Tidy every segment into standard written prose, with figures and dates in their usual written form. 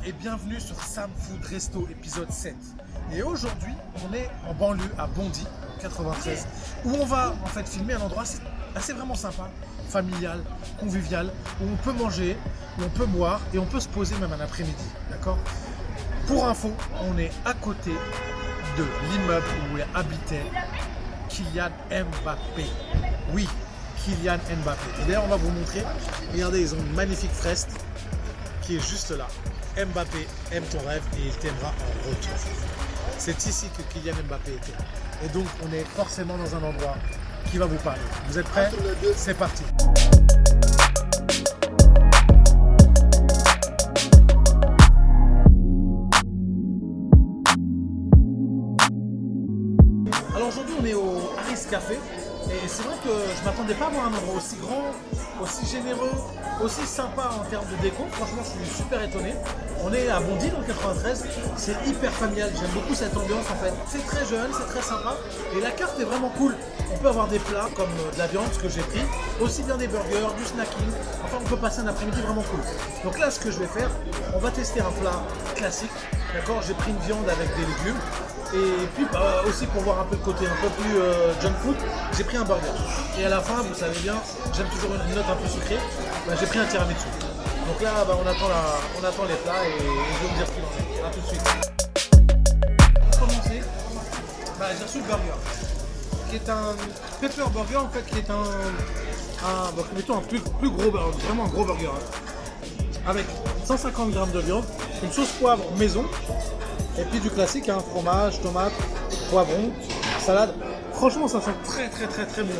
et bienvenue sur Sam Food Resto épisode 7. Et aujourd'hui, on est en banlieue à Bondy, 93, où on va en fait filmer un endroit assez vraiment sympa, familial, convivial, où on peut manger, où on peut boire et on peut se poser même un après-midi, d'accord? Pour info, on est à côté de l'immeuble où habitait Kylian Mbappé. Oui, Kylian Mbappé. Et d'ailleurs, on va vous montrer. Regardez, ils ont une magnifique fresque qui est juste là. Mbappé aime ton rêve et il t'aimera en retour. C'est ici que Kylian Mbappé était. Et donc, on est forcément dans un endroit qui va vous parler. Vous êtes prêts? C'est parti. Alors aujourd'hui, on est au Harris Café. Et c'est vrai que je ne m'attendais pas à voir un endroit aussi grand, aussi généreux, aussi sympa en termes de déco. Franchement, je suis super étonné. On est à Bondy dans le 93, c'est hyper familial. J'aime beaucoup cette ambiance en fait. C'est très jeune, c'est très sympa. Et la carte est vraiment cool. On peut avoir des plats comme de la viande, ce que j'ai pris, aussi bien des burgers, du snacking. Enfin, on peut passer un après-midi vraiment cool. Donc là, ce que je vais faire, on va tester un plat classique. D'accord, j'ai pris une viande avec des légumes. Et puis aussi pour voir un peu le côté un peu plus junk food, j'ai pris un burger. Et à la fin, vous savez bien, j'aime toujours une note un peu sucrée, j'ai pris un tiramisu. Donc là, on attend les plats et je vais vous dire ce qu'il en est. A tout de suite. Pour commencer, j'ai reçu le burger, qui est un pepper burger en fait, qui est un plus gros burger, vraiment un gros burger. Avec 150 grammes de viande, une sauce poivre maison, et puis du classique, fromage, tomate, poivron, salade. Franchement, ça sent très très bon.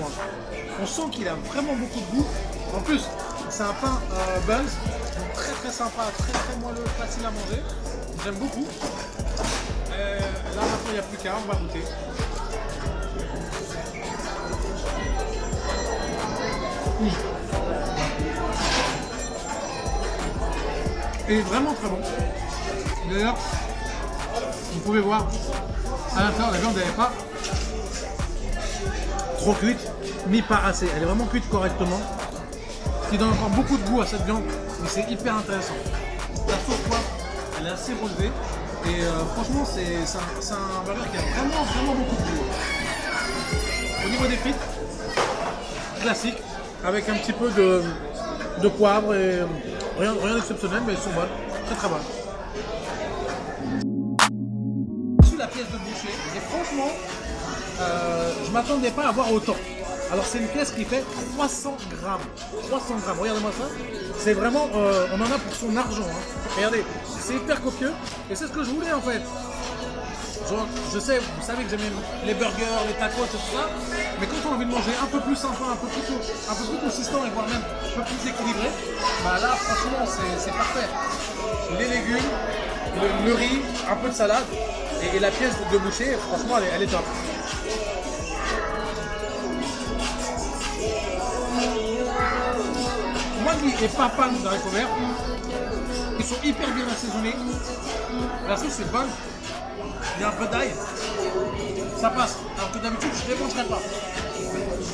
On sent qu'il a vraiment beaucoup de goût. En plus, c'est un pain buns, donc très sympa, très moelleux, facile à manger. J'aime beaucoup. Là maintenant, il n'y a plus qu'à, on va goûter. Il est vraiment très bon. D'ailleurs, vous pouvez voir à l'intérieur, la viande n'est pas trop cuite, mais pas assez. Elle est vraiment cuite correctement, ce qui donne encore beaucoup de goût à cette viande, mais c'est hyper intéressant. La sauce poivre, elle est assez relevée, et franchement, c'est un burger qui a vraiment beaucoup de goût. Au niveau des frites, classique, avec un petit peu de poivre et rien d'exceptionnel, mais elles sont bonnes, très bonnes. La pièce de boucher et franchement je m'attendais pas à avoir autant. Alors c'est une pièce qui fait 300 grammes, regardez-moi ça, c'est vraiment on en a pour son argent, regardez, c'est hyper copieux et c'est ce que je voulais en fait. Je sais, vous savez que j'aime les burgers, les tacos et tout ça, mais quand on a envie de manger un peu plus sympa, un peu plus consistant et voire même un peu plus équilibré, là franchement c'est parfait. Les légumes, le riz, un peu de salade et la pièce de boucher, franchement elle est top. Moi qui n'ai pas fan d'haricots verts, ils sont hyper bien assaisonnés. La sauce est bonne. Il y a un peu d'ail, ça passe, alors que d'habitude je ne les mangerais pas.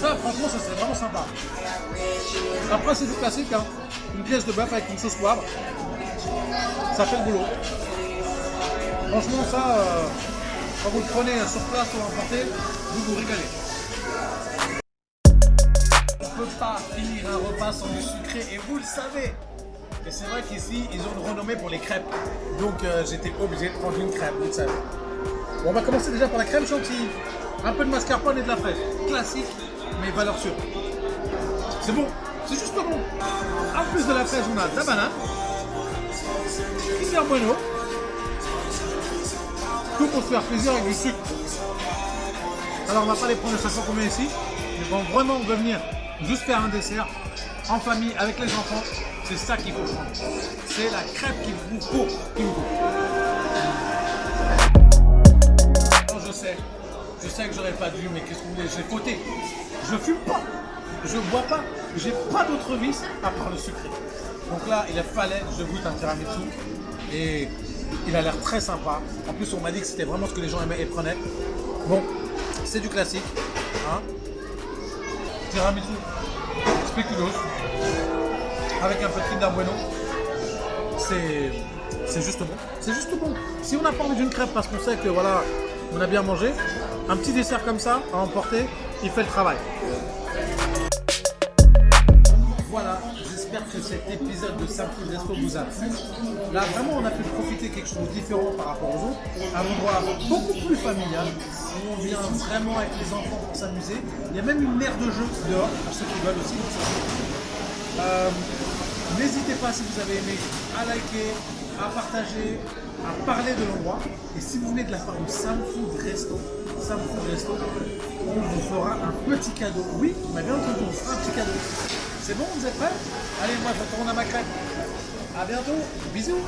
Ça franchement ça c'est vraiment sympa. Après c'est du classique, une pièce de bœuf avec une sauce poivre, ça fait le boulot. Franchement ça, quand vous le prenez sur place ou emporté, vous vous régalez. On ne peut pas finir un repas sans du sucré et vous le savez. Et c'est vrai qu'ici ils ont une renommée pour les crêpes, donc j'étais obligé de prendre une crêpe, vous le savez. Bon, on va commencer déjà par la crème chantilly, un peu de mascarpone et de la fraise, classique mais valeur sûre. C'est bon, c'est juste bon. En plus de la fraise, on a de la banane, Kinder Bueno, tout pour se faire plaisir avec du sucre. Alors on va pas les prendre à chaque fois qu'on met ici, mais bon, vraiment on veut venir juste faire un dessert en famille avec les enfants, c'est ça qu'il faut prendre. C'est la crêpe qu'il vous faut. Je sais que j'aurais pas dû, mais qu'est-ce que vous voulez, j'ai fauté. Je fume pas, je bois pas, j'ai pas d'autre vice à part le sucré. Donc là, il fallait que je goûte un tiramisu et il a l'air très sympa. En plus, on m'a dit que c'était vraiment ce que les gens aimaient et prenaient. Bon, c'est du classique. Tiramisu, spéculoos, avec un peu de Kinder Bueno. c'est juste bon. C'est juste bon. Si on n'a pas envie d'une crêpe parce qu'on sait que voilà, on a bien mangé, un petit dessert comme ça à emporter, il fait le travail. Voilà, j'espère que cet épisode de Sam Food Resto vous a plu. Là, vraiment, on a pu profiter de quelque chose de différent par rapport aux autres. Un endroit beaucoup plus familial, où on vient vraiment avec les enfants pour s'amuser. Il y a même une aire de jeu dehors, pour ceux qui veulent aussi. N'hésitez pas, si vous avez aimé, à liker, à partager, à parler de l'endroit. Et si vous venez de la part de Sam Food Resto, on vous fera un petit cadeau. Oui, on a bien entendu, on vous fera un petit cadeau. C'est bon, vous êtes prêts? Allez, moi je retourne à ma crêpe. À bientôt, bisous.